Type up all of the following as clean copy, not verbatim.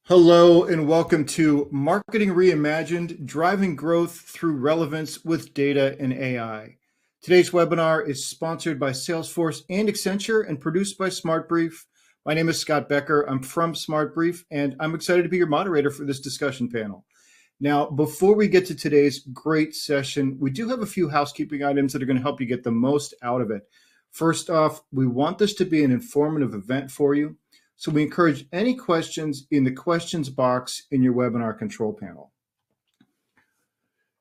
Hello and welcome to Marketing Reimagined, Driving Growth Through Relevance with Data and AI. Today's webinar is sponsored by Salesforce and Accenture and produced by SmartBrief. My name is Scott Becker. I'm from SmartBrief, and I'm excited to be your moderator for this discussion panel. Now, before we get to today's great session, we do have a few housekeeping items that are going to help you get the most out of it. First off, we want this to be an informative event for you. So we encourage any questions in the questions box in your webinar control panel.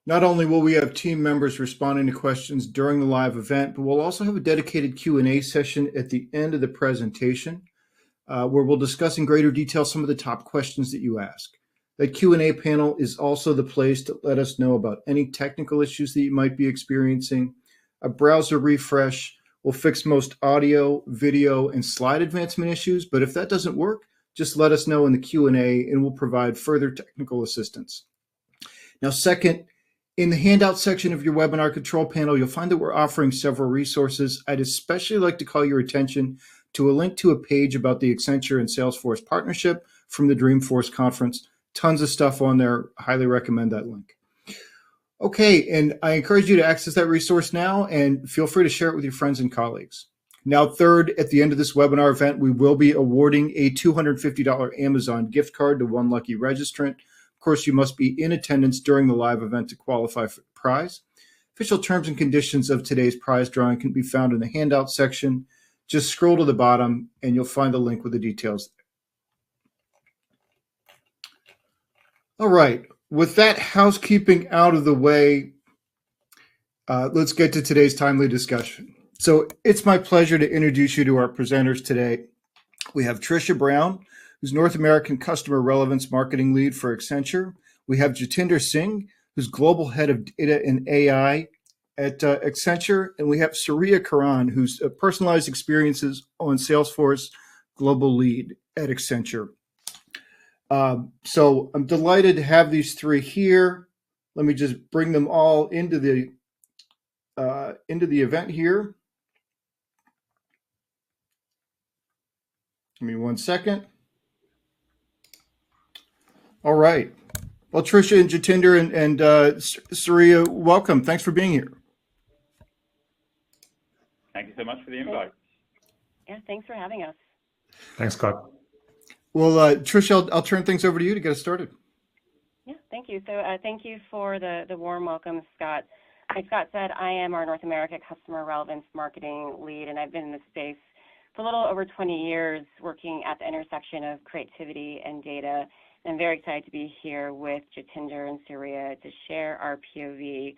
Not only will we have team members responding to questions during the live event, but we'll also have a dedicated Q&A session at the end of the presentation where we'll discuss in greater detail some of the top questions that you ask. That Q&A panel is also the place to let us know about any technical issues that you might be experiencing, a browser refresh. We'll fix most audio, video, and slide advancement issues, but if that doesn't work, just let us know in the Q&A and we'll provide further technical assistance. Now, second, in the handout section of your webinar control panel, you'll find that we're offering several resources. I'd especially like to call your attention to a link to a page about the Accenture and Salesforce partnership from the Dreamforce conference. Tons of stuff on there. Highly recommend that link. Okay, and I encourage you to access that resource now and feel free to share it with your friends and colleagues. Now, third, at the end of this webinar event, we will be awarding a $250 Amazon gift card to one lucky registrant. Of course, you must be in attendance during the live event to qualify for the prize. Official terms and conditions of today's prize drawing can be found in the handout section. Just scroll to the bottom and you'll find the link with the details. All right. With that housekeeping out of the way, let's get to today's timely discussion. So it's my pleasure to introduce you to our presenters today. We have Tricia Brown, who's North American Customer Relevance Marketing Lead for Accenture. We have Jatinder Singh, who's Global Head of Data and AI at Accenture. And we have Surya Karan, who's Personalized Experiences on Salesforce Global Lead at Accenture. So I'm delighted to have these three here. Let me just bring them all into the event here. Give me 1 second. All right. Well, Tricia and Jatinder and Surya, welcome. Thanks for being here. Thank you so much for the invite. Yeah, thanks for having us. Thanks, Scott. Well, Tricia, I'll turn things over to you to get us started. Yeah, thank you. So thank you for the warm welcome, Scott. Like Scott said, I am our North America Customer Relevance Marketing Lead, and I've been in this space for a little over 20 years working at the intersection of creativity and data. And I'm very excited to be here with Jatinder and Surya to share our POV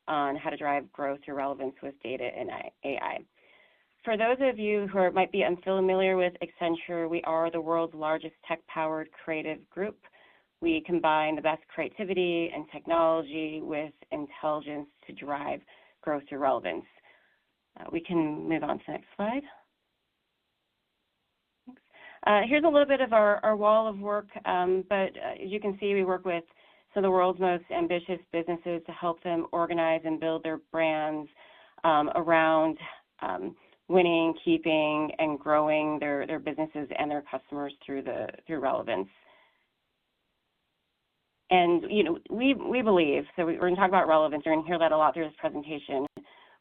on how to drive growth through relevance with data and AI. For those of you who might be unfamiliar with Accenture, we are the world's largest tech-powered creative group. We combine the best creativity and technology with intelligence to drive growth through relevance. We can move on to the next slide. Here's a little bit of our wall of work, but as you can see, we work with some of the world's most ambitious businesses to help them organize and build their brands around winning, keeping, and growing their businesses and their customers through relevance. And we believe, so we're going to talk about relevance. You're going to hear that a lot through this presentation.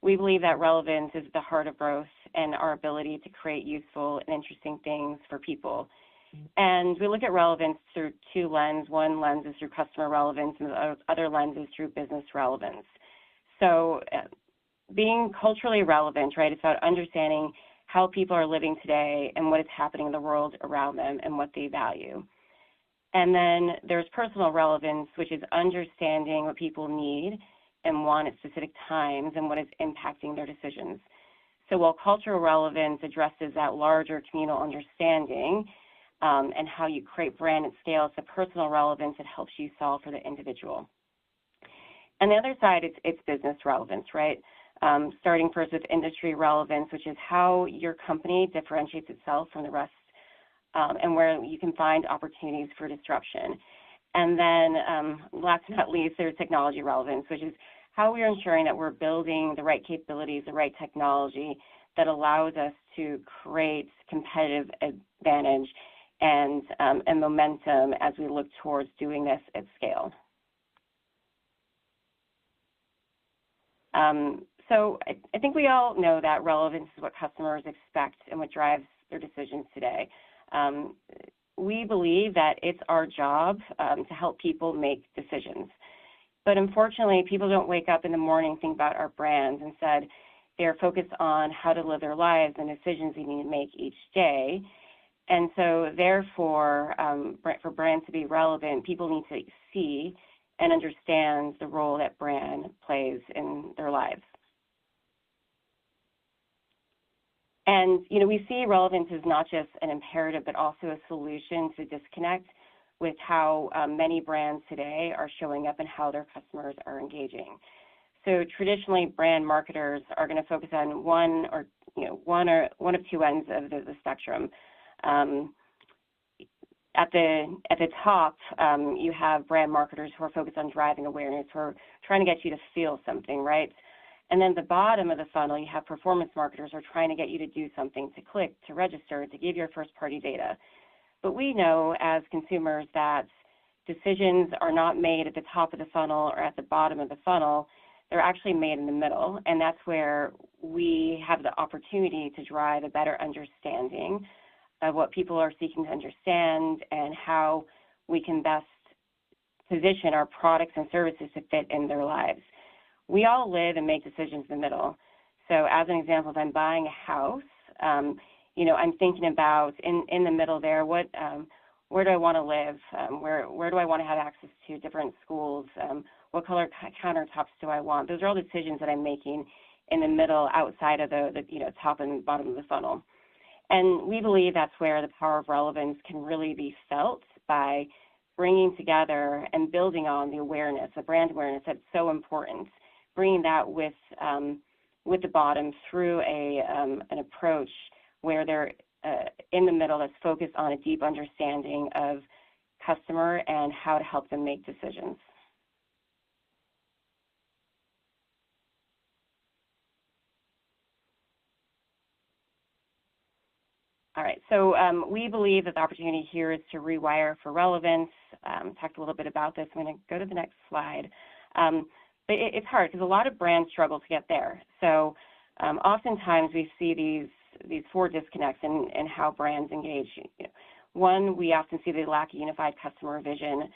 We believe that relevance is the heart of growth and our ability to create useful and interesting things for people. And we look at relevance through two lenses. One lens is through customer relevance, and the other lens is through business relevance. So being culturally relevant, right, it's about understanding how people are living today and what is happening in the world around them and what they value. And then there's personal relevance, which is understanding what people need and want at specific times and what is impacting their decisions. So while cultural relevance addresses that larger communal understanding and how you create brand at scale, it's the personal relevance that helps you solve for the individual. And the other side, it's business relevance, right? Starting first with industry relevance, which is how your company differentiates itself from the rest and where you can find opportunities for disruption. And then last but not least, there's technology relevance, which is how we are ensuring that we're building the right capabilities, the right technology that allows us to create competitive advantage and momentum as we look towards doing this at scale. So I think we all know that relevance is what customers expect and what drives their decisions today. We believe that it's our job to help people make decisions. But unfortunately, people don't wake up in the morning and think about our brands. Instead, they're focused on how to live their lives and decisions they need to make each day. And so therefore, for brands to be relevant, people need to see and understand the role that brand plays in their lives. And, we see relevance as not just an imperative, but also a solution to disconnect with how many brands today are showing up and how their customers are engaging. So traditionally, brand marketers are going to focus on one of two ends of the spectrum. At the top, you have brand marketers who are focused on driving awareness, who are trying to get you to feel something, right? And then at the bottom of the funnel, you have performance marketers who are trying to get you to do something, to click, to register, to give your first-party data. But we know as consumers that decisions are not made at the top of the funnel or at the bottom of the funnel. They're actually made in the middle, and that's where we have the opportunity to drive a better understanding of what people are seeking to understand and how we can best position our products and services to fit in their lives. We all live and make decisions in the middle. So as an example, if I'm buying a house, I'm thinking about in the middle there, where do I want to live? Where do I want to have access to different schools? What color countertops do I want? Those are all decisions that I'm making in the middle, outside of the top and bottom of the funnel. And we believe that's where the power of relevance can really be felt, by bringing together and building on the awareness, the brand awareness that's so important, bringing that with the bottom through an approach where they're in the middle, that's focused on a deep understanding of customer and how to help them make decisions. All right, so we believe that the opportunity here is to rewire for relevance. Talked a little bit about this. I'm going to go to the next slide. But it's hard because a lot of brands struggle to get there. So oftentimes we see these four disconnects in how brands engage. One, we often see they lack a unified customer vision,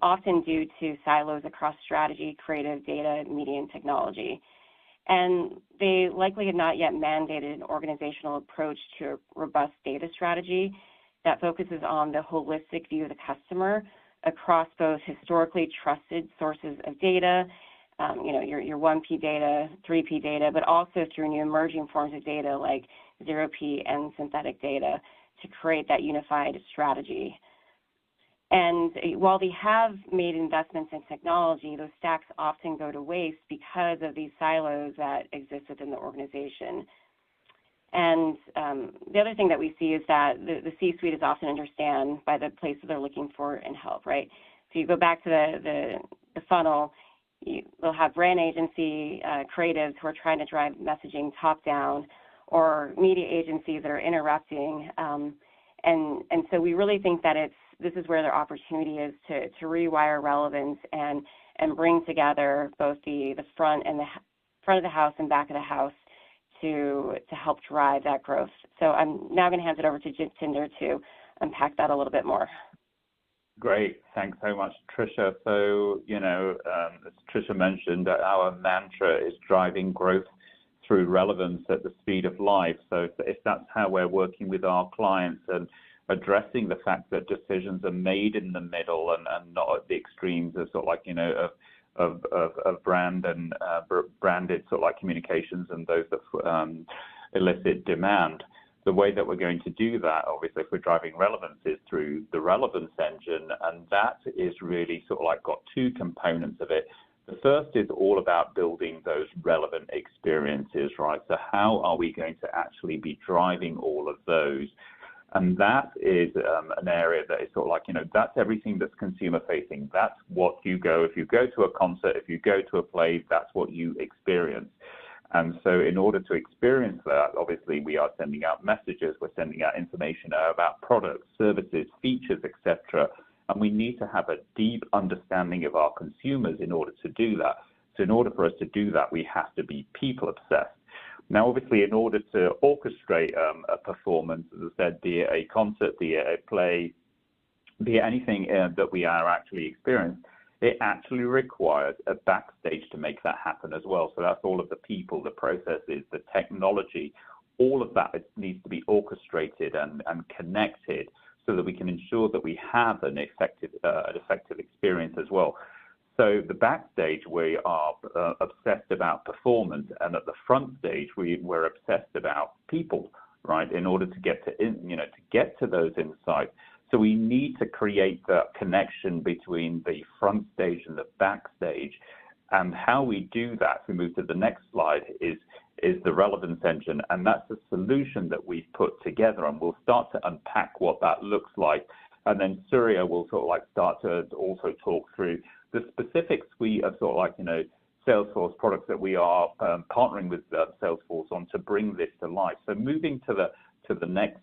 often due to silos across strategy, creative, data, media, and technology. And they likely have not yet mandated an organizational approach to a robust data strategy that focuses on the holistic view of the customer across both historically trusted sources of data, your 1P data, 3P data, but also through new emerging forms of data like 0P and synthetic data to create that unified strategy. And while they have made investments in technology, those stacks often go to waste because of these silos that exist within the organization. And the other thing that we see is that the C-suite is often understand by the place that they're looking for in help, right? So you go back to the funnel, they'll have brand agency creatives who are trying to drive messaging top down, or media agencies that are interrupting. And so we really think that this is where their opportunity is to rewire relevance and bring together both the front of the house and back of the house to help drive that growth. So I'm now going to hand it over to Jitinder to unpack that a little bit more. Great. Thanks so much, Tricia. So, as Tricia mentioned, our mantra is driving growth through relevance at the speed of life. So if that's how we're working with our clients and addressing the fact that decisions are made in the middle and not at the extremes of sort of like, of brand and branded sort of like communications and those that elicit demand. The way that we're going to do that, obviously, if we're driving relevance, is through the relevance engine, and that is really sort of like got two components of it. The first is all about building those relevant experiences, right? So how are we going to actually be driving all of those? And that is an area that is sort of like, that's everything that's consumer facing. That's what if you go to a concert, if you go to a play, that's what you experience. And so in order to experience that, obviously we are sending out messages, we're sending out information about products, services, features, etc. And we need to have a deep understanding of our consumers in order to do that. So in order for us to do that, we have to be people obsessed. Now, obviously, in order to orchestrate a performance, as I said, be it a concert, be it a play, be it anything that we are actually experiencing, it actually requires a backstage to make that happen as well. So that's all of the people, the processes, the technology, all of that needs to be orchestrated and connected so that we can ensure that we have an effective experience as well. So the backstage, we are obsessed about performance, and at the front stage, we're obsessed about people, right? In order to get to those insights. So we need to create that connection between the front stage and the backstage. And how we do that, if we move to the next slide, is the relevance engine. And that's the solution that we've put together. And we'll start to unpack what that looks like. And then Surya will start to also talk through the specific suite of Salesforce products that we are partnering with Salesforce on to bring this to life. So moving to the next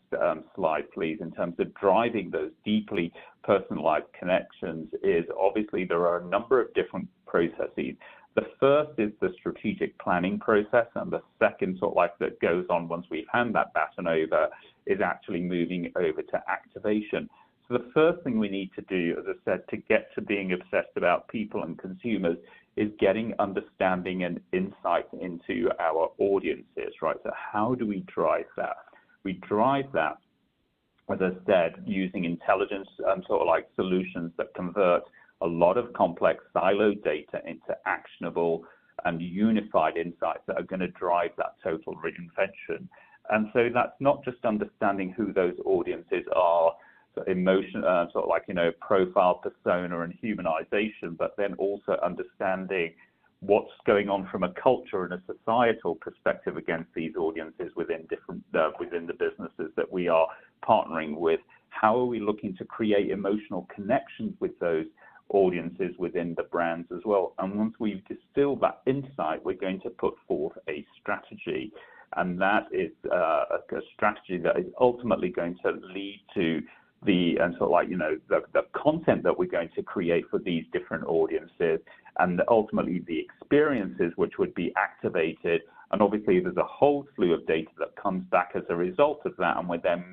slide, please, in terms of driving those deeply personalized connections is obviously there are a number of different processes. The first is the strategic planning process, and the second that goes on once we hand that baton over is actually moving over to activation. So the first thing we need to do, as I said, to get to being obsessed about people and consumers is getting understanding and insight into our audiences, right? So how do we drive that? We drive that, as I said, using intelligence solutions that convert a lot of complex siloed data into actionable and unified insights that are going to drive that total reinvention. And so that's not just understanding who those audiences are, emotion, profile, persona, and humanization, but then also understanding what's going on from a culture and a societal perspective against these audiences within the businesses that we are partnering with. How are we looking to create emotional connections with those audiences within the brands as well? And once we've distilled that insight, we're going to put forth a strategy. And that is a strategy that is ultimately going to lead to the content that we're going to create for these different audiences, and ultimately the experiences which would be activated. And obviously there's a whole slew of data that comes back as a result of that, and we're then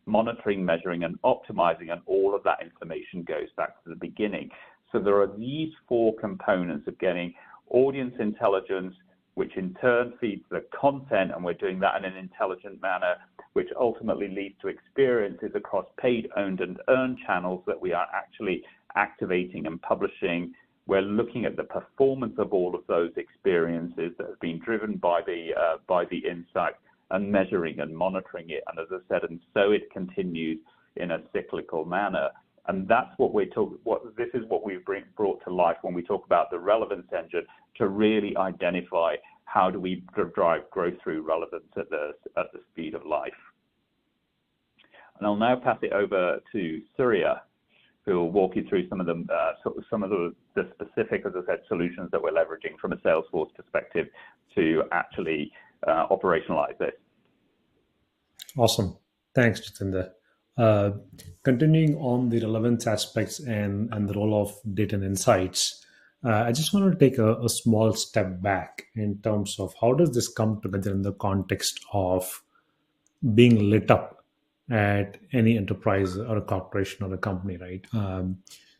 monitoring, measuring, and optimizing, and all of that information goes back to the beginning. So there are these four components of getting audience intelligence, which in turn feeds the content, and we're doing that in an intelligent manner, which ultimately leads to experiences across paid, owned, and earned channels that we are actually activating and publishing. We're looking at the performance of all of those experiences that have been driven by the insight, and measuring and monitoring it. And as I said, and so it continues in a cyclical manner. And that's what this is what we've brought to life when we talk about the relevance engine, to really identify how do we drive growth through relevance at the speed of life. And I'll now pass it over to Surya, who will walk you through some of the specific, as I said, solutions that we're leveraging from a Salesforce perspective to actually operationalize this. Awesome. Thanks, Jitendra. Continuing on the relevance aspects and the role of data and insights, I just want to take a small step back in terms of how does this come together in the context of being lit up at any enterprise or a corporation or a company, right?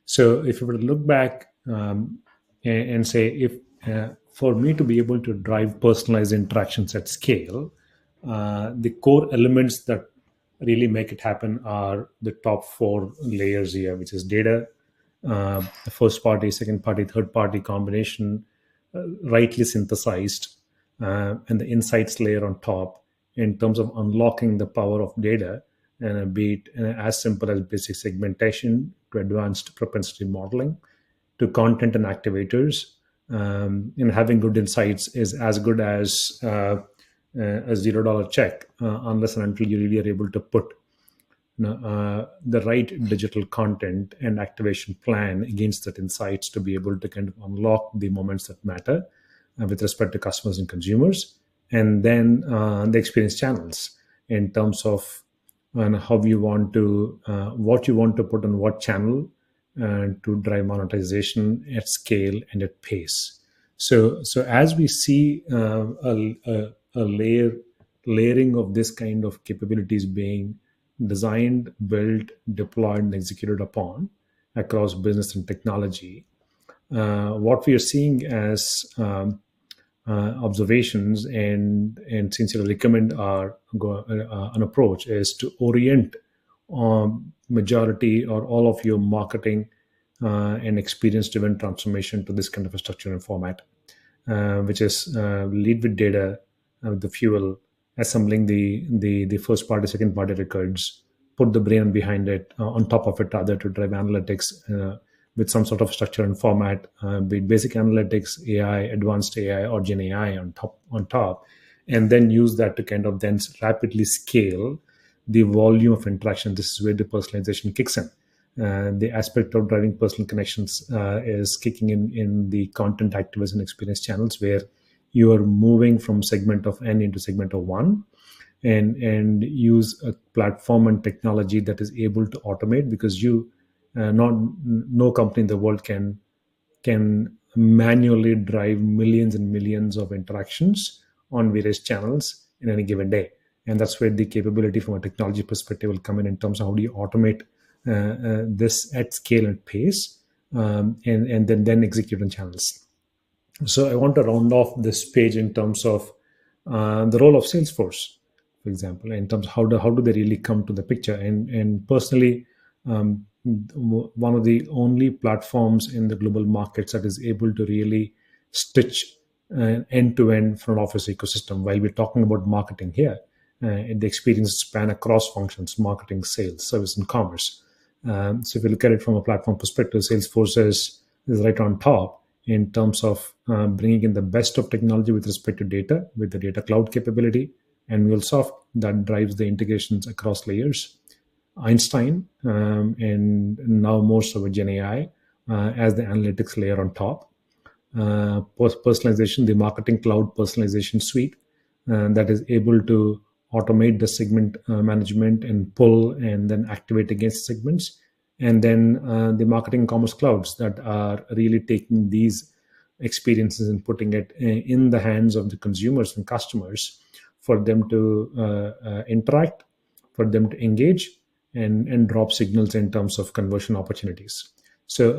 So if you were to look back and say, if for me to be able to drive personalized interactions at scale, the core elements that really make it happen are the top four layers here, which is data, the first party, second party, third party combination, rightly synthesized, and the insights layer on top in terms of unlocking the power of data, and be it as simple as basic segmentation to advanced propensity modeling to content and activators. And having good insights is as good as a $0 check, unless and until you really are able to put the right digital content and activation plan against that insights to be able to kind of unlock the moments that matter with respect to customers and consumers, and then the experience channels in terms of how you want to, what you want to put on what channel to drive monetization at scale and at pace. So as we see layering of this kind of capabilities being designed, built, deployed, and executed upon across business and technology, what we are seeing as observations and sincerely recommend an approach is to orient majority or all of your marketing and experience driven transformation to this kind of a structure and format, which is lead with data, the fuel, assembling the first party, second party records, put the brain behind it, on top of it rather, to drive analytics with some sort of structure and format, be it basic analytics, AI, advanced AI, or Gen AI on top, and then use that to kind of then rapidly scale the volume of interaction. This is where the personalization kicks in. The aspect of driving personal connections is kicking in the content activation experience channels, where you are moving from segment of N into segment of 1, and use a platform and technology that is able to automate, because no company in the world can manually drive millions and millions of interactions on various channels in any given day. And that's where the capability from a technology perspective will come in terms of how do you automate this at scale and pace, and then execute on channels. So I want to round off this page in terms of the role of Salesforce, for example, in terms of how do they really come to the picture. And personally, one of the only platforms in the global markets that is able to really stitch end-to-end front office ecosystem. While we're talking about marketing here, the experience span across functions: marketing, sales, service, and commerce. So if you look at it from a platform perspective, Salesforce is right on top in terms of bringing in the best of technology with respect to data, with the data cloud capability, and MuleSoft that drives the integrations across layers. Einstein, and now more so with Gen AI as the analytics layer on top. Personalization, the marketing cloud personalization suite that is able to automate the segment management and pull and then activate against segments. And then the marketing commerce clouds that are really taking these experiences and putting it in the hands of the consumers and customers for them to interact, for them to engage, and drop signals in terms of conversion opportunities. So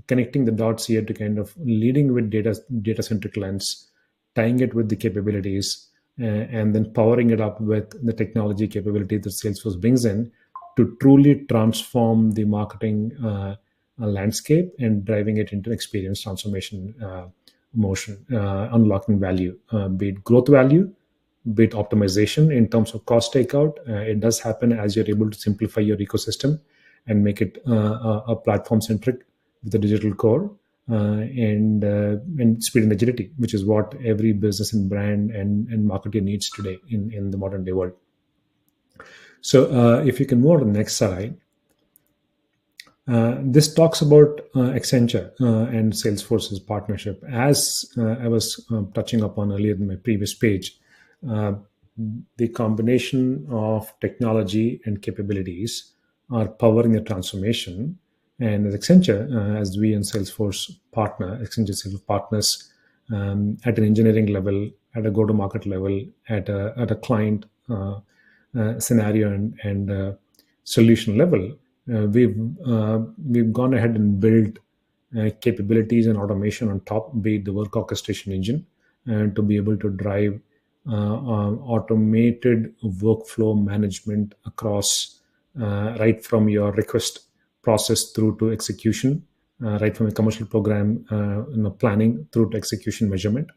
connecting the dots here to kind of leading with data-centric lens, tying it with the capabilities, and then powering it up with the technology capability that Salesforce brings in to truly transform the marketing landscape and driving it into experience transformation motion, unlocking value, be it growth value, be it optimization in terms of cost takeout. It does happen as you're able to simplify your ecosystem and make it a platform-centric with a digital core, and speed and agility, which is what every business and brand and marketer needs today in the modern day world. So if you can move on to the next slide. This talks about Accenture and Salesforce's partnership. As I was touching upon earlier in my previous page, the combination of technology and capabilities are powering the transformation. And as Accenture, as we and Salesforce partner, Accenture Salesforce partners at an engineering level, at a go-to-market level, at a client scenario and solution level, we've gone ahead and built capabilities and automation on top, be it the work orchestration engine, to be able to drive automated workflow management across right from your request process through to execution, right from a commercial program planning through to execution measurement,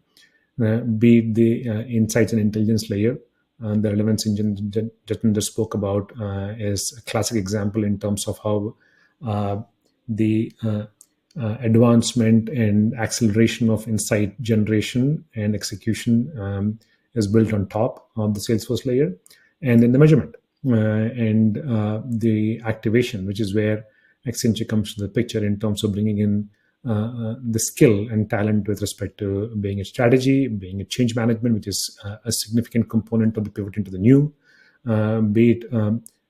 be it the insights and intelligence layer. The Relevance engine Jatinder spoke about is a classic example in terms of how the advancement and acceleration of insight generation and execution is built on top of the Salesforce layer, and then the measurement and the activation, which is where Accenture comes to the picture in terms of bringing in the skill and talent with respect to being a strategy, being a change management, which is a significant component of the pivot into the new, be it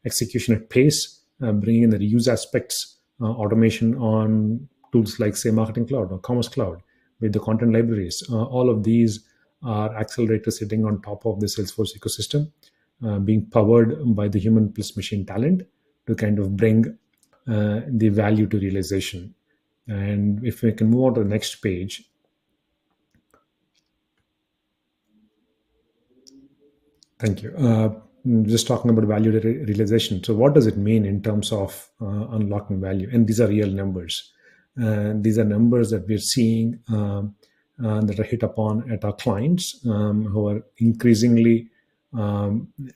execution at pace, bringing in the reuse aspects, automation on tools like, say, Marketing Cloud or Commerce Cloud, with the content libraries. All of these are accelerators sitting on top of the Salesforce ecosystem, being powered by the human plus machine talent to kind of bring the value to realization. And if we can move on to the next page. Thank you. Just talking about value realization. So what does it mean in terms of unlocking value? And these are real numbers. These are numbers that we're seeing that are hit upon at our clients who are increasingly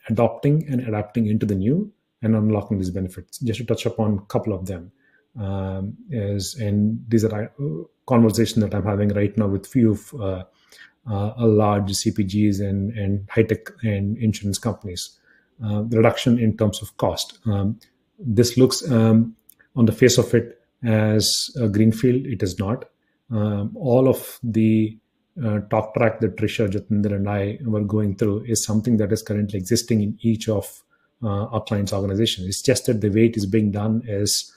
adopting and adapting into the new and unlocking these benefits. Just to touch upon a couple of them. And these are conversations that I'm having right now with few of a large CPGs and high-tech and insurance companies. The reduction in terms of cost. This looks on the face of it as a greenfield. It is not. All of the talk track that Trisha, Jatinder, and I were going through is something that is currently existing in each of our clients' organizations. It's just that the way it is being done is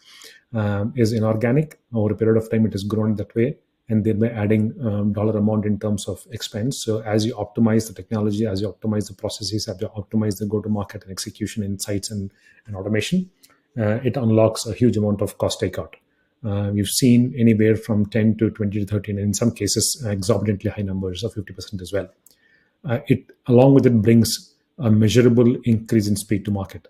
inorganic. Over a period of time, it has grown that way, and thereby adding dollar amount in terms of expense. So as you optimize the technology, as you optimize the processes, as you optimize the go-to-market and execution insights and automation, it unlocks a huge amount of cost takeout. We've seen anywhere from 10 to 20 to 30, and in some cases, exorbitantly high numbers of 50% as well. It, along with it, brings a measurable increase in speed to market.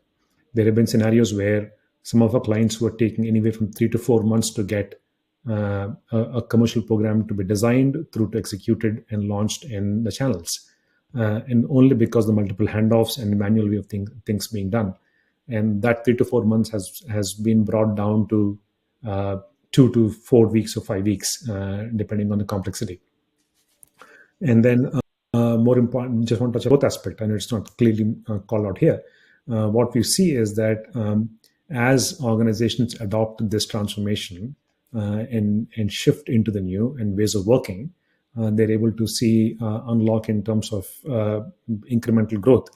There have been scenarios where some of our clients were taking anywhere from 3 to 4 months to get a commercial program to be designed through to executed and launched in the channels, and only because the multiple handoffs and the manual way of things being done. And that 3 to 4 months has been brought down to 2 to 4 weeks or 5 weeks, depending on the complexity. And then more important, just want to touch on both aspects, and it's not clearly called out here. What we see is that as organizations adopt this transformation and shift into the new and ways of working, they're able to see unlock in terms of incremental growth,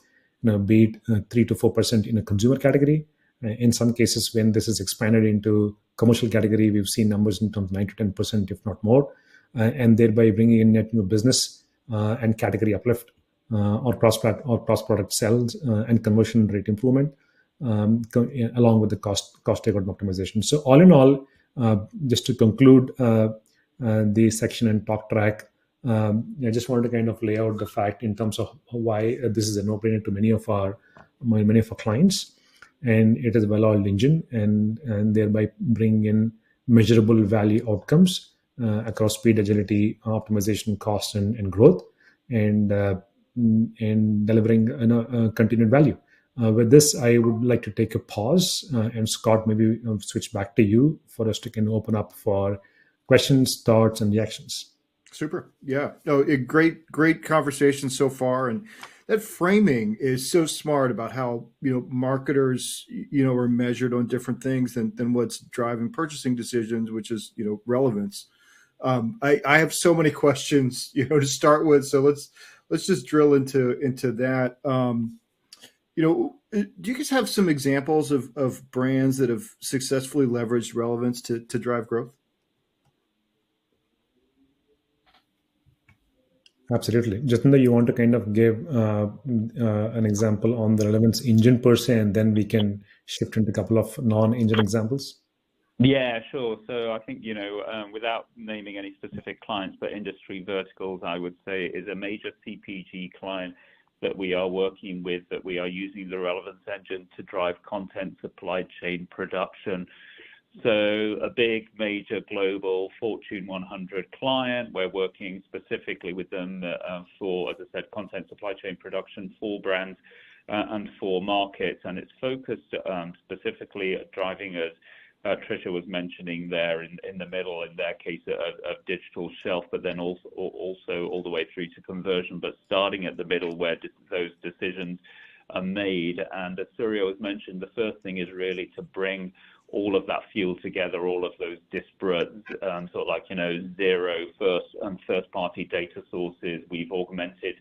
be it 3 to 4% in a consumer category. In some cases, when this is expanded into commercial category, we've seen numbers in terms of 9 to 10%, if not more, and thereby bringing in net new business and category uplift or cross-product sales and conversion rate improvement, along with the cost takeout optimization. So all in all, just to conclude the section and talk track, I just wanted to kind of lay out the fact in terms of why this is a no-brainer to many of our clients, and it is a well-oiled engine, and thereby bring in measurable value outcomes across speed, agility, optimization, cost, and growth, and delivering continued value. With this, I would like to take a pause, and Scott, maybe switch back to you for us to kind of open up for questions, thoughts, and reactions. Super. Yeah. No, a great conversation so far. And that framing is so smart about how, marketers, are measured on different things than what's driving purchasing decisions, which is, relevance. I have so many questions, to start with. So let's just drill into that. Do you guys have some examples of brands that have successfully leveraged relevance to drive growth? Absolutely. Jatinder, you want to kind of give an example on the relevance engine per se, and then we can shift into a couple of non-engine examples? Yeah, sure. So I think, without naming any specific clients, but industry verticals, I would say is a major CPG client that we are working with, that we are using the relevance engine to drive content supply chain production. So a big, major global Fortune 100 client, we're working specifically with them for, as I said, content supply chain production for brands and for markets. And it's focused specifically at driving, as Trisha was mentioning there in the middle, in their case, of digital shelf, but then also all the way through to conversion, but starting at the middle where those decisions are made. And as Surya was mentioned, the first thing is really to bring all of that fused together, all of those disparate sort of like, zero first-party data sources. We've augmented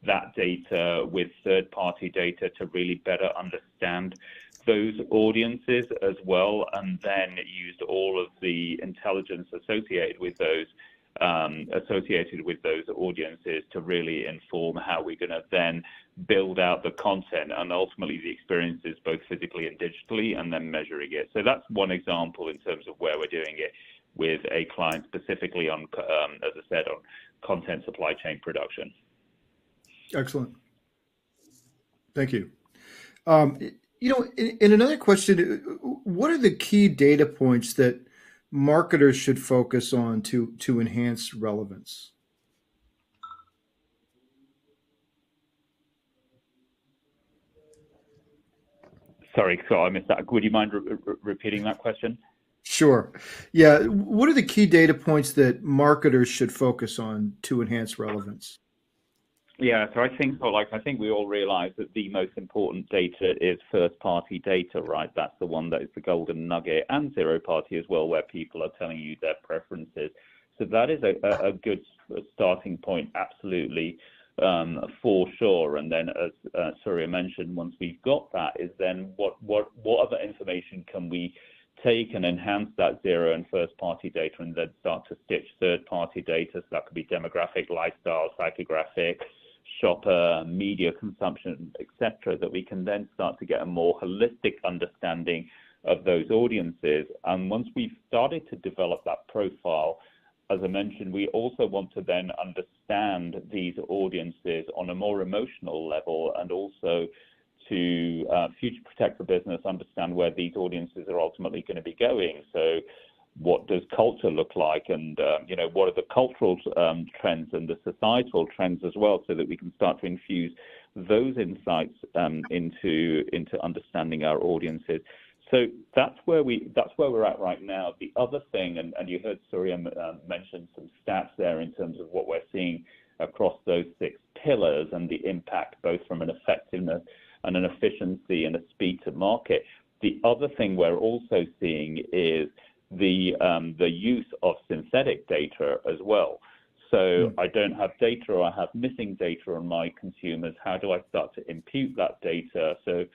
that data with third-party data to really better understand those audiences as well, and then used all of the intelligence associated with those audiences to really inform how we're going to then build out the content and ultimately the experiences both physically and digitally, and then measuring it. So that's one example in terms of where we're doing it with a client specifically on, as I said, on content supply chain production. Excellent. Thank you. In another question, what are the key data points that marketers should focus on to enhance relevance? Sorry, so I missed that. Would you mind repeating that question? Sure. Yeah. What are the key data points that marketers should focus on to enhance relevance? Yeah, so I think we all realize that the most important data is first-party data, right? That's the one that is the golden nugget, and zero-party as well, where people are telling you their preferences. So that is a good starting point, absolutely, for sure. And then, as Surya mentioned, once we've got that, is then what other information can we take and enhance that zero and first-party data, and then start to stitch third-party data. So that could be demographic, lifestyle, psychographic, shopper, media consumption, etc., that we can then start to get a more holistic understanding of those audiences. And once we've started to develop that profile, as I mentioned, we also want to then understand these audiences on a more emotional level, and also to future protect the business, understand where these audiences are ultimately going to be going. So what does culture look like, and what are the cultural trends and the societal trends as well, so that we can start to infuse those insights into understanding our audiences. So that's where we're at right now. The other thing, and you heard Surya mention some stats there in terms of what we're seeing across those 6 pillars and the impact both from an effectiveness and an efficiency and a speed to market. The other thing we're also seeing is the use of synthetic data as well. So I don't have data, or I have missing data on my consumers. How do I start to impute that data? So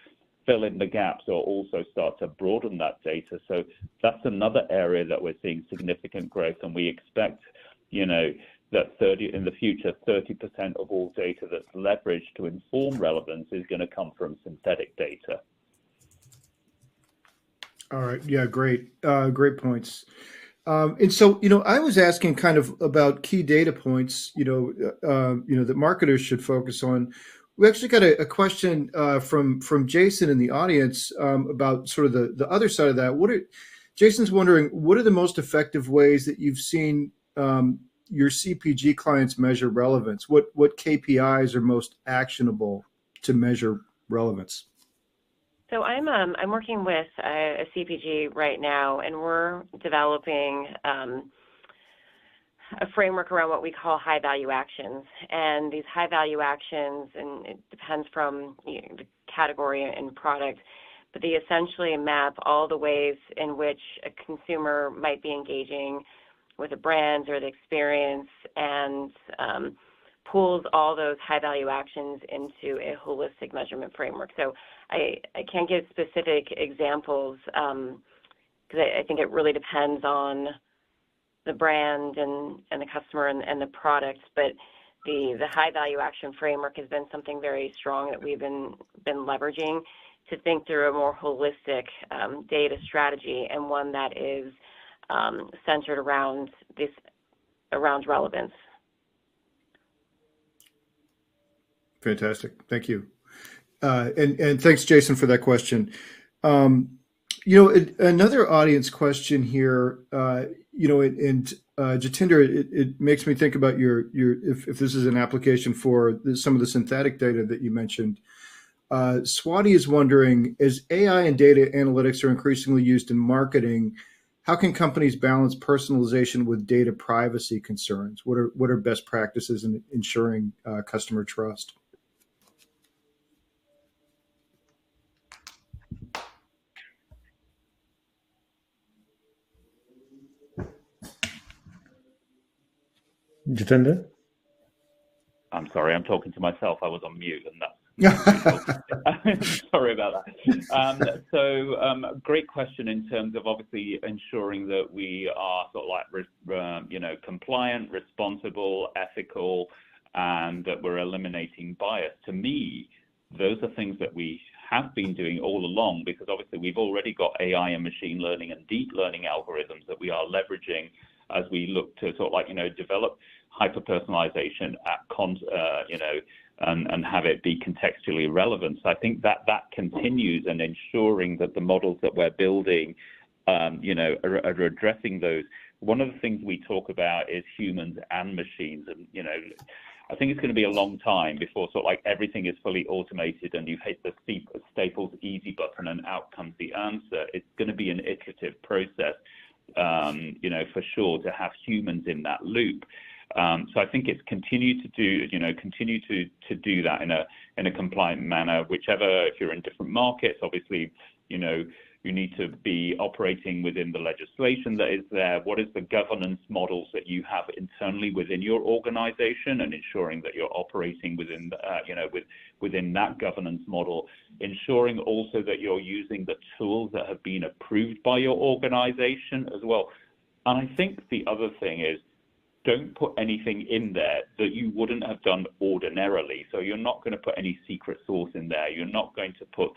fill in the gaps, or also start to broaden that data. So that's another area that we're seeing significant growth, and we expect, that in the future, 30% of all data that's leveraged to inform relevance is going to come from synthetic data. All right. Yeah, great. Great points. And so, I was asking kind of about key data points, that marketers should focus on. We actually got a question from Jason in the audience about sort of the other side of that. Jason's wondering, what are the most effective ways that you've seen your CPG clients measure relevance? What KPIs are most actionable to measure relevance? So I'm working with a CPG right now, and we're developing a framework around what we call high-value actions. And these high-value actions, and it depends from the category and product, but they essentially map all the ways in which a consumer might be engaging with a brand or the experience, and pulls all those high-value actions into a holistic measurement framework. So I can't give specific examples because I think it really depends on the brand and the customer and the product. But the high-value action framework has been something very strong that we've been leveraging to think through a more holistic data strategy, and one that is centered around relevance. Fantastic. Thank you. And thanks, Jason, for that question. Another audience question here, and Jatinder, it makes me think about if this is an application for some of the synthetic data that you mentioned. Swati is wondering, as AI and data analytics are increasingly used in marketing, how can companies balance personalization with data privacy concerns? What are best practices in ensuring customer trust? Jitendra? I'm sorry, I'm talking to myself. I was on mute, and that's sorry about that. Great question in terms of obviously ensuring that we are sort of like, compliant, responsible, ethical, and that we're eliminating bias. To me, those are things that we have been doing all along, because obviously we've already got AI and machine learning and deep learning algorithms that we are leveraging as we look to sort of like, develop hyper-personalization and have it be contextually relevant. So I think that continues, and ensuring that the models that we're building, are addressing those. One of the things we talk about is humans and machines, and I think it's going to be a long time before sort of like everything is fully automated and you hit the Staples easy button and out comes the answer. It's going to be an iterative process, for sure, to have humans in that loop. So I think it's continue to do that in a compliant manner, whichever, if you're in different markets, obviously, you need to be operating within the legislation that is there. What is the governance models that you have internally within your organization, and ensuring that you're operating within, within that governance model, ensuring also that you're using the tools that have been approved by your organization as well. And I think the other thing is, don't put anything in there that you wouldn't have done ordinarily. So you're not going to put any secret sauce in there. You're not going to put,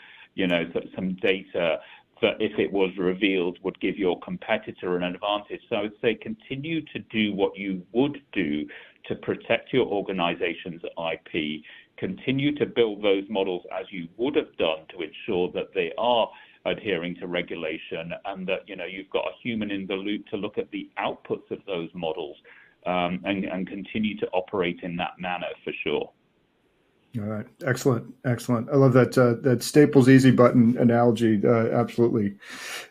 some data that, if it was revealed, would give your competitor an advantage. So I would say continue to do what you would do to protect your organization's IP. Continue to build those models as you would have done to ensure that they are adhering to regulation, and that you've got a human in the loop to look at the outputs of those models, and continue to operate in that manner for sure. All right, excellent. I love that Staples easy button analogy. Absolutely.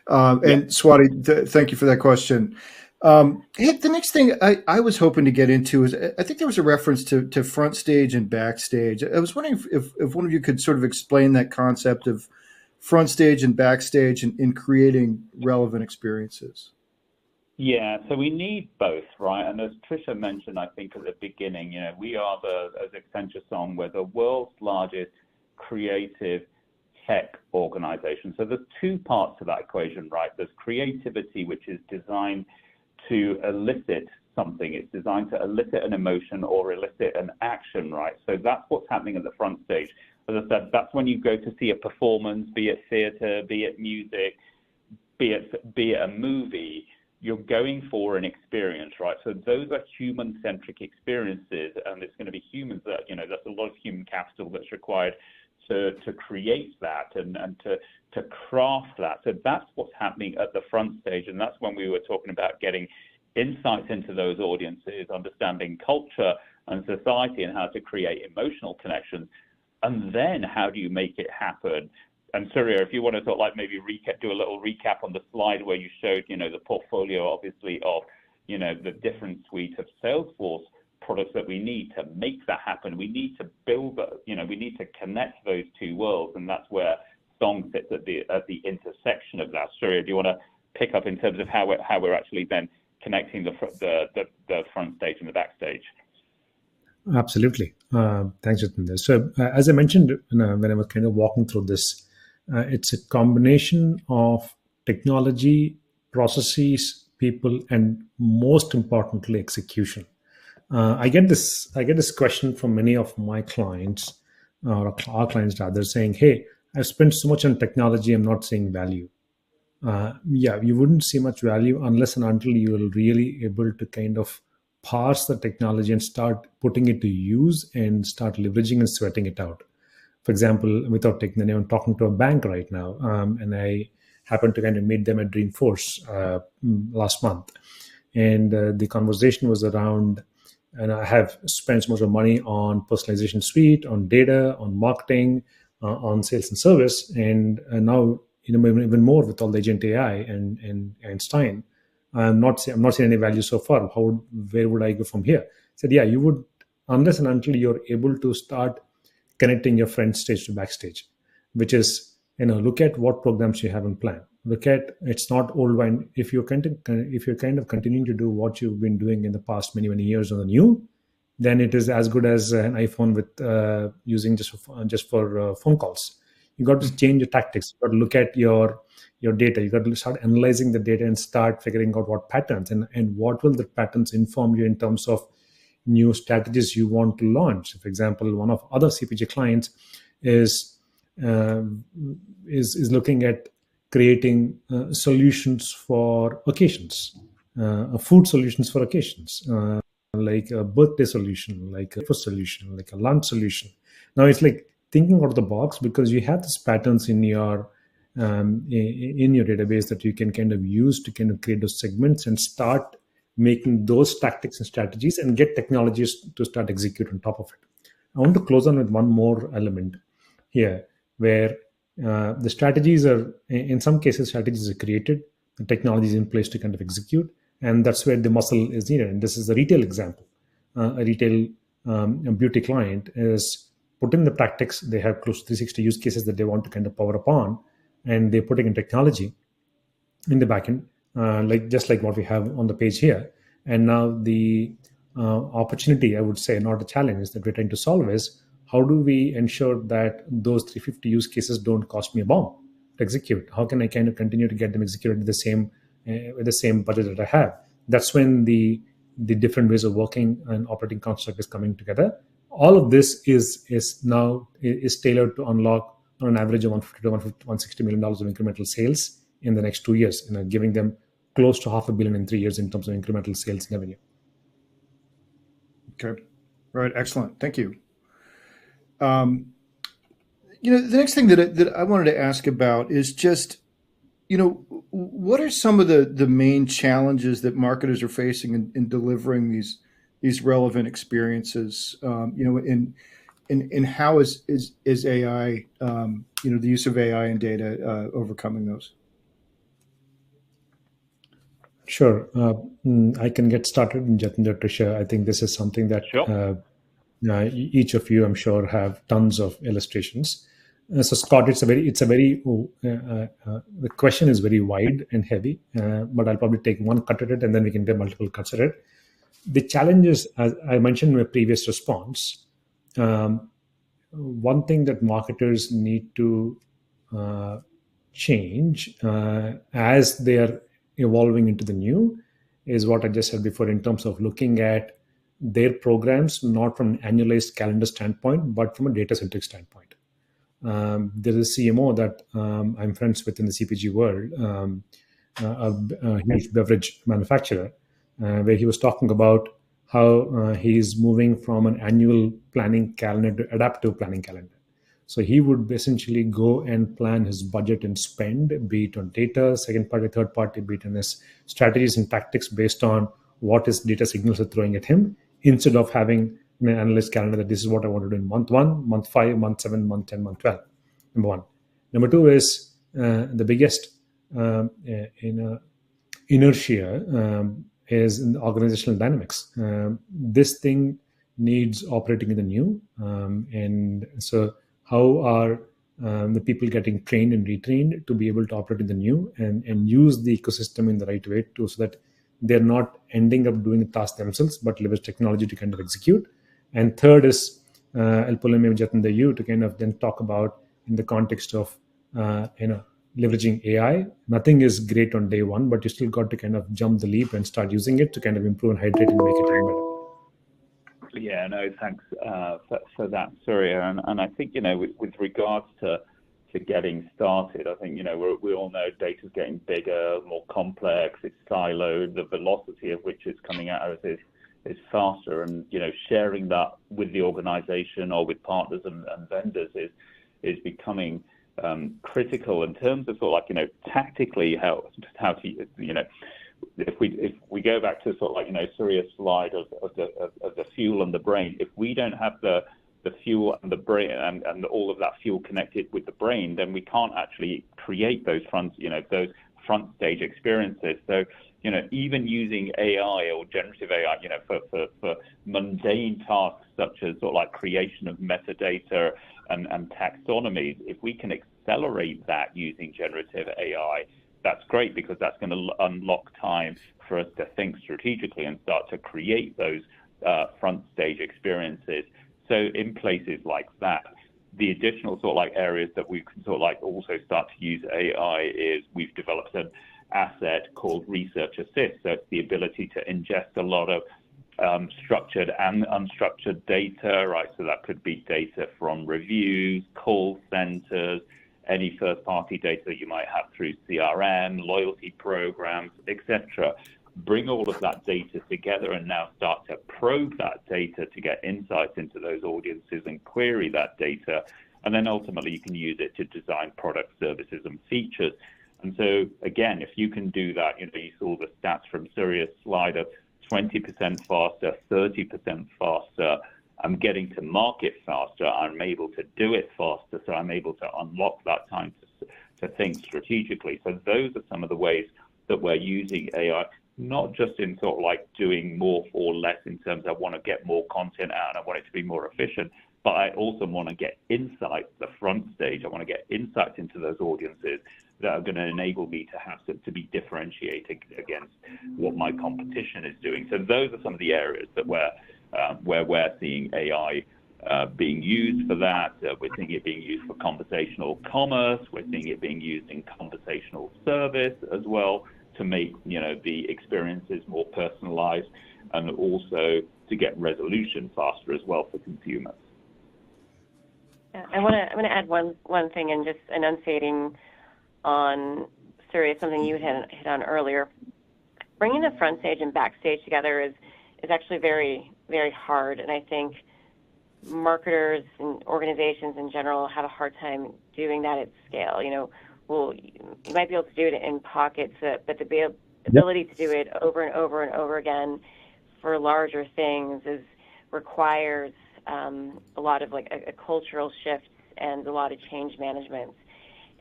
And Swati, thank you for that question. Hey, the next thing I was hoping to get into is, I think there was a reference to front stage and backstage. I was wondering if one of you could sort of explain that concept of front stage and backstage in creating relevant experiences. Yeah, so we need both, right? And as Trisha mentioned, I think at the beginning, we are as Accenture Song, we're the world's largest creative tech organization. So there's two parts to that equation, right? There's creativity, which is designed to elicit something. It's designed to elicit an emotion or elicit an action, right? So that's what's happening at the front stage. As I said, that's when you go to see a performance, be it theater, be it music, be it a movie. You're going for an experience, right? So those are human-centric experiences, and it's going to be humans that, that's a lot of human capital that's required to create that and to craft that. So that's what's happening at the front stage, and that's when we were talking about getting insights into those audiences, understanding culture and society, and how to create emotional connections. And then how do you make it happen? And Surya, if you want to sort of like maybe do a little recap on the slide where you showed, the portfolio, obviously, of, the different suite of Salesforce products that we need to make that happen. We need to build, we need to connect those two worlds, and that's where Song sits at the intersection of that. Surya, do you want to pick up in terms of how we're actually then connecting the front stage and the backstage? Absolutely. Thanks, Jitendra. So as I mentioned when I was kind of walking through this, it's a combination of technology, processes, people, and most importantly, execution. I get this question from many of my clients, or our clients rather, saying, "Hey, I've spent so much on technology, I'm not seeing value." Yeah, you wouldn't see much value unless and until you will really able to kind of parse the technology and start putting it to use and start leveraging and sweating it out. For example, without taking the name, I'm talking to a bank right now, and I happened to kind of meet them at Dreamforce last month. And the conversation was around, and I have spent so much of money on personalization suite, on data, on marketing, on sales and service, and now even more with all the agent AI and Einstein. I'm not seeing any value so far. Where would I go from here? I said, yeah, you would, unless and until you're able to start connecting your front stage to backstage, which is, look at what programs you have in plan. look at, it's not old wine. If you're kind of continuing to do what you've been doing in the past many years on the new, then it is as good as an iPhone with using just for phone calls. You got to change your tactics. You got to look at your data. You got to start analyzing the data and start figuring out what patterns and what will the patterns inform you in terms of new strategies you want to launch. For example, one of other CPG clients is uh, looking at creating solutions for occasions, food solutions for occasions, like a birthday solution, like a breakfast solution, like a lunch solution. Now it's like thinking out of the box, because you have these patterns in your database that you can kind of use to kind of create those segments and start making those tactics and strategies and get technologies to start execute on top of it. I want to close on with one more element here, where the strategies are, in some cases, strategies are created, the technology is in place to kind of execute, and that's where the muscle is needed. And this is a retail example. A retail a beauty client is put in the tactics. They have close to 360 use cases that they want to kind of power upon, and they're putting in technology in the backend, like just like what we have on the page here. And now the opportunity, I would say, not a challenge that we're trying to solve, is how do we ensure that those 350 use cases don't cost me a bomb to execute? How can I kind of continue to get them executed with the same budget that I have? That's when the different ways of working and operating construct is coming together. All of this is now is tailored to unlock on an average of 150 to 160 million dollars of incremental sales in the next 2 years, giving them close to $500 million in 3 years in terms of incremental sales revenue. Okay. Right. Excellent. Thank you. The next thing that I wanted to ask about is just, what are some of the main challenges that marketers are facing in delivering these relevant experiences? And how is AI, the use of AI and data overcoming those? Sure. I can get started, and Jatinder, Trisha, I think this is something that Sure. each of you, I'm sure, have tons of illustrations. So, Scott, the question is very wide and heavy, but I'll probably take one cut at it, and then we can take multiple cuts at it. The challenge is, as I mentioned in my previous response, one thing that marketers need to change as they are evolving into the new is what I just said before, in terms of looking at their programs not from an annualized calendar standpoint, but from a data centric standpoint. There is a CMO that I'm friends with in the CPG world, a huge beverage manufacturer, where he was talking about how he's moving from an annual planning calendar to adaptive planning calendar. So he would essentially go and plan his budget and spend, be it on data, second party, third party, be it on his strategies and tactics based on what his data signals are throwing at him, instead of having an analyst calendar that this is what I want to do in month 1, month 5, month 7, month 10, month 12. Number one. Number two is the biggest inertia is in the organizational dynamics. This thing needs operating in the new. And so how are the people getting trained and retrained to be able to operate in the new and use the ecosystem in the right way so that they're not ending up doing the task themselves, but leverage technology to kind of execute. And third is, I'll pull in maybe Jatinder, you to kind of then talk about in the context of, leveraging AI. Nothing is great on day one, but you still got to kind of jump the leap and start using it to kind of improve and hydrate and make it even better. Yeah, no, thanks for that, Surya. And I think, with regards to getting started, I think, we all know data's getting bigger, more complex, it's siloed, the velocity of which it's coming at us is faster. And, sharing that with the organization or with partners and vendors is becoming critical in terms of sort of like, tactically how to, if we go back to sort of like, Surya's slide of the fuel and the brain, if we don't have the fuel and the brain and all of that fuel connected with the brain, then we can't actually create those front stage experiences. So, even using AI or generative AI, for mundane tasks such as sort of like creation of metadata and taxonomies, if we can accelerate that using generative AI, that's great because that's going to unlock time for us to think strategically and start to create those front stage experiences. So in places like that, the additional sort of like areas that we can sort of like also start to use AI is we've developed an asset called Research Assist. So it's the ability to ingest a lot of structured and unstructured data, right? So that could be data from reviews, call centers, any first-party data that you might have through CRM, loyalty programs, etc. Bring all of that data together and now start to probe that data to get insights into those audiences and query that data. And then ultimately you can use it to design products, services, and features. And so again, if you can do that, you saw the stats from Sirius slide of 20% faster, 30% faster. I'm getting to market faster. I'm able to do it faster. So I'm able to unlock that time to think strategically. So those are some of the ways that we're using AI, not just in sort of like doing more or less in terms of I want to get more content out and I want it to be more efficient, but I also want to get insights, the front stage. I want to get insights into those audiences that are going to enable me to have to be differentiated against what my competition is doing. So those are some of the areas that where we're seeing AI being used for that. We're seeing it being used for conversational commerce. We're seeing it being used in conversational service as well to make the experiences more personalized and also to get resolution faster as well for consumers. Yeah, I'm going to add one thing and just enunciating on Sirius, something you had hit on earlier. Bringing the front stage and backstage together is actually very, very hard, and I think marketers and organizations in general have a hard time doing that at scale. You might be able to do it in pockets, but the ability to do it over and over and over again for larger things requires a lot of like a cultural shift and a lot of change management.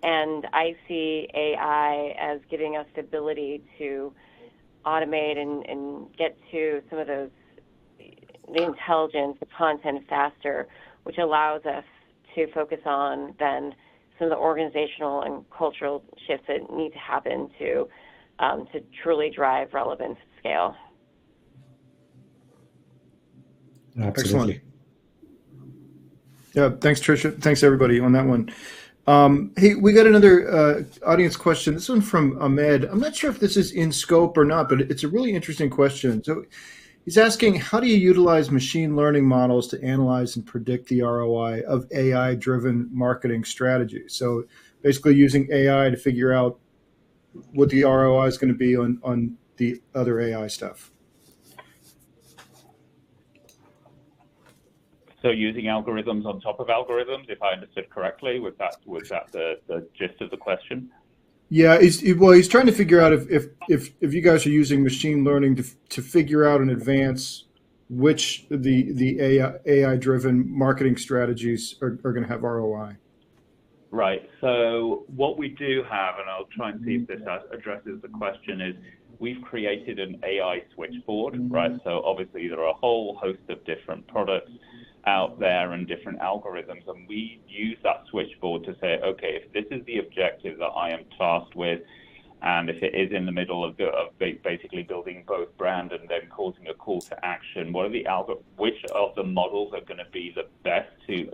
And I see AI as giving us the ability to automate and get to some of the intelligence, the content faster, which allows us to focus on then some of the organizational and cultural shifts that need to happen to truly drive relevance at scale. Absolutely. Excellent. Yeah, thanks, Tricia. Thanks, everybody, on that one. Hey, we got another audience question. This one from Ahmed. I'm not sure if this is in scope or not, but it's a really interesting question. So he's asking, how do you utilize machine learning models to analyze and predict the ROI of AI-driven marketing strategies? So basically using AI to figure out what the ROI is going to be on the other AI stuff. So using algorithms on top of algorithms, if I understood correctly, was that the gist of the question? Yeah, he's trying to figure out if you guys are using machine learning to figure out in advance which the AI-driven marketing strategies are going to have ROI. Right. So what we do have, and I'll try and see if this addresses the question, is we've created an AI switchboard, right? So obviously there are a whole host of different products out there and different algorithms, and we use that switchboard to say, okay, if this is the objective that I am tasked with, and if it is in the middle of basically building both brand and then causing a call to action, which of the models are going to be the best to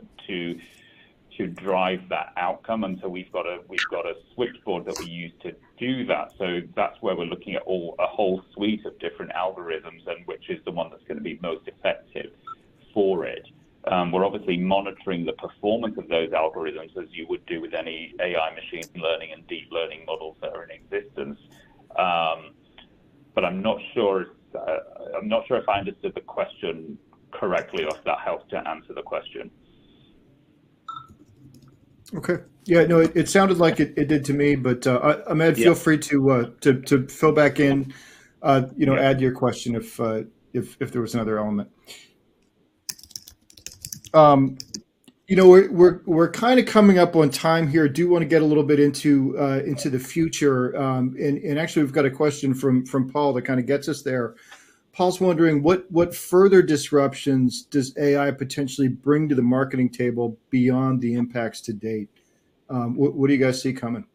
drive that outcome? And so we've got a switchboard that we use to do that. So that's where we're looking at a whole suite of different algorithms and which is the one that's going to be most effective for it. We're obviously monitoring the performance of those algorithms as you would do with any AI machine learning and deep learning models that are in existence. But I'm not sure if I understood the question correctly, or if that helps to answer the question. Okay. Yeah. No, it sounded like it did to me, but Ahmed, feel free to fill back in. Add your question if there was another element. We're kind of coming up on time here. I do want to get a little bit into the future, and actually we've got a question from Paul that kind of gets us there. Paul's wondering what further disruptions does AI potentially bring to the marketing table beyond the impacts to date? What do you guys see coming?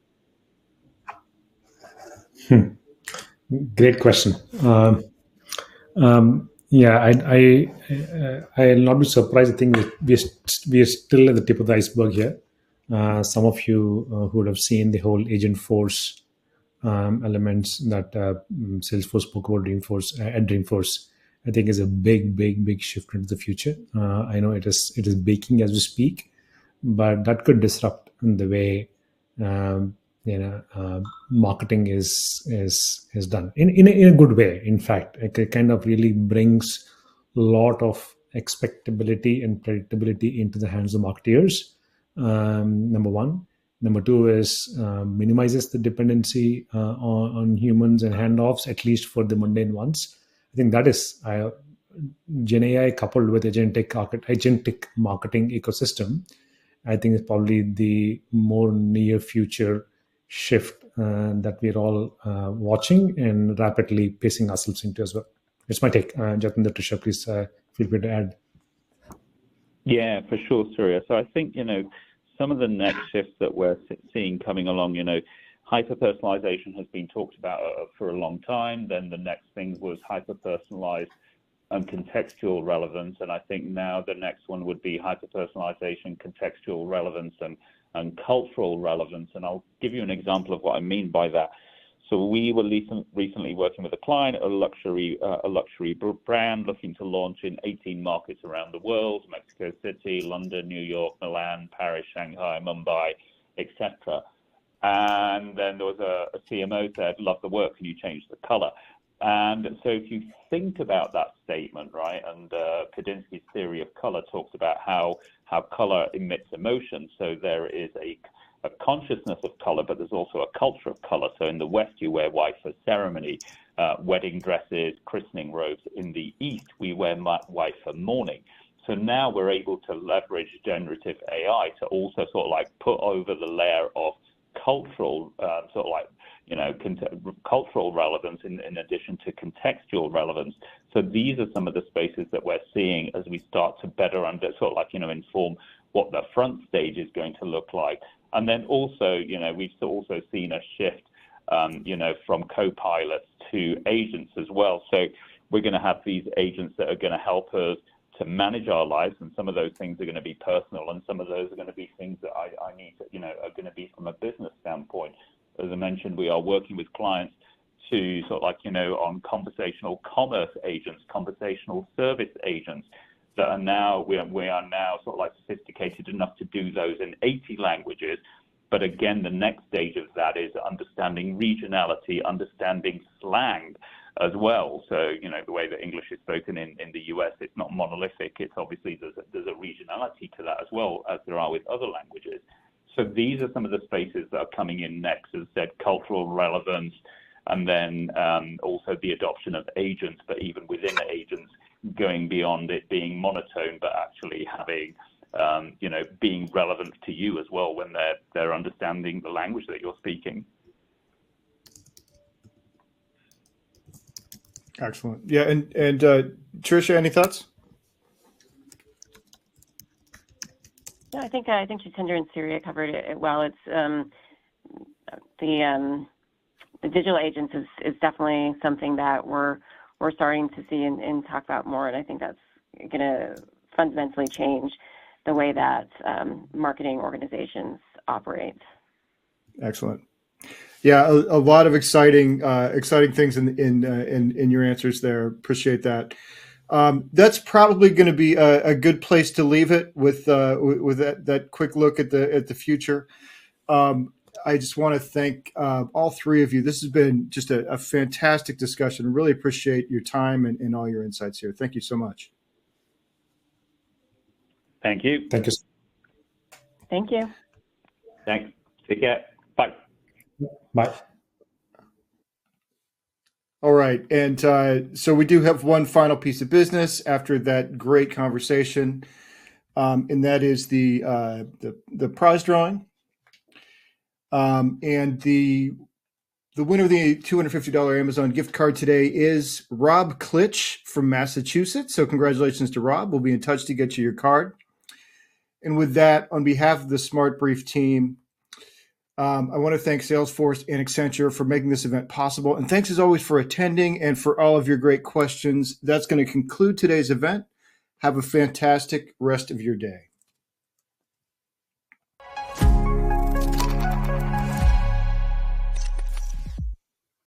Great question. Yeah, I'll not be surprised. I think we're still at the tip of the iceberg here. Some of you who would have seen the whole agent force elements that Salesforce spoke about at Dreamforce, I think is a big shift into the future. I know it is baking as we speak, but that could disrupt the way um, marketing is done in a good way. In fact, it kind of really brings a lot of expectability and predictability into the hands of marketeers. Number one. Number two is minimizes the dependency on humans and handoffs, at least for the mundane ones. I think that is Gen AI coupled with agentic marketing ecosystem. I think is probably the more near future shift that we're all watching and rapidly pacing ourselves into as well. It's my take. Jatinder, Trisha, please feel free to add. Yeah, for sure, Surya. So I think, some of the next shifts that we're seeing coming along, hyper-personalization has been talked about for a long time. Then the next thing was hyper-personalized and contextual relevance. And I think now the next one would be hyper-personalization, contextual relevance, and cultural relevance. And I'll give you an example of what I mean by that. So we were recently working with a client, a luxury brand looking to launch in 18 markets around the world: Mexico City, London, New York, Milan, Paris, Shanghai, Mumbai, etc. And then there was a CMO said, "Love the work. Can you change the color?" And so if you think about that statement, right, and Kadinsky's theory of color talks about how color emits emotion. So there is a consciousness of color, but there's also a culture of color. So in the West, you wear white for ceremony, wedding dresses, christening robes. In the East, we wear white for mourning. So now we're able to leverage generative AI to also sort of like put over the layer of cultural, cultural relevance in addition to contextual relevance. So these are some of the spaces that we're seeing as we start to better inform what the front stage is going to look like. And then also, we've also seen a shift, from co-pilots to agents as well. So we're going to have these agents that are going to help us to manage our lives, and some of those things are going to be personal, and some of those are going to be things that I need to, are going to be from a business standpoint. As I mentioned, we are working with clients to on conversational commerce agents, conversational service agents that are now, we are now sophisticated enough to do those in 80 languages. But again, the next stage of that is understanding regionality, understanding slang as well. So, the way that English is spoken in the US, it's not monolithic. It's obviously, there's a regionality to that as well, as there are with other languages. So these are some of the spaces that are coming in next, as said, cultural relevance, and then also the adoption of agents, but even within the agents, going beyond it being monotone, but actually having, being relevant to you as well when they're understanding the language that you're speaking. Excellent. Yeah, and Tricia, any thoughts? Yeah, I think Jatinder and Surya covered it well. It's the digital agents is definitely something that we're starting to see and talk about more, and I think that's going to fundamentally change the way that marketing organizations operate. Excellent. Yeah, a lot of exciting things in your answers there. Appreciate that. That's probably going to be a good place to leave it with that quick look at the future. I just want to thank all three of you. This has been just a fantastic discussion. Really appreciate your time and all your insights here. Thank you so much. Thank you. Thank you. Thank you. Thanks. Take care. Bye. Bye. All right. And so we do have one final piece of business after that great conversation. And that is the prize drawing. And the winner of the $250 Amazon gift card today is Rob Klitsch from Massachusetts. So congratulations to Rob. We'll be in touch to get you your card. And with that, on behalf of the Smart Brief team, I want to thank Salesforce and Accenture for making this event possible. And thanks as always for attending and for all of your great questions. That's going to conclude today's event. Have a fantastic rest of your day.